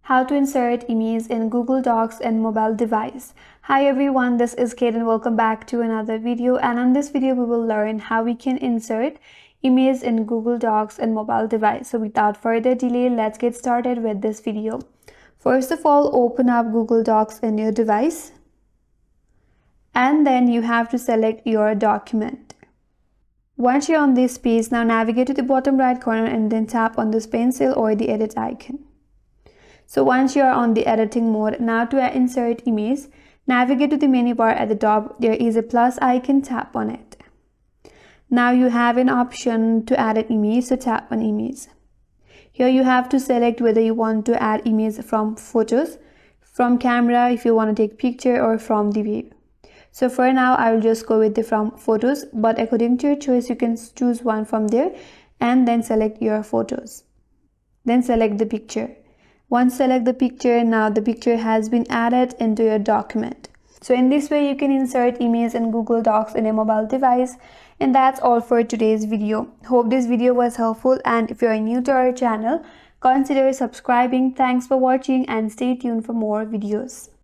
How to insert image in Google Docs and mobile device. Hi everyone, this is Kate and welcome back to another video. And on this video we will learn how we can insert image in Google Docs and mobile device. So without further delay, let's get started with this video. First of all, open up Google Docs in your device and then you have to select your document. Once you're on this page, now navigate to the bottom right corner and then tap on this pencil or the edit icon. So once you are on the editing mode, now to insert image, navigate to the menu bar at the top. There is a plus icon, tap on it. Now you have an option to add an image, so tap on image. Here you have to select whether you want to add image from photos, from camera if you want to take picture, or from the view. So for now I will just go with the from photos, but according to your choice you can choose one from there and then select your photos. Then select the picture. Once select the picture, now the picture has been added into your document. So in this way you can insert image in Google Docs in a mobile device. And that's all for today's video. Hope this video was helpful, and if you are new to our channel, consider subscribing. Thanks for watching and stay tuned for more videos.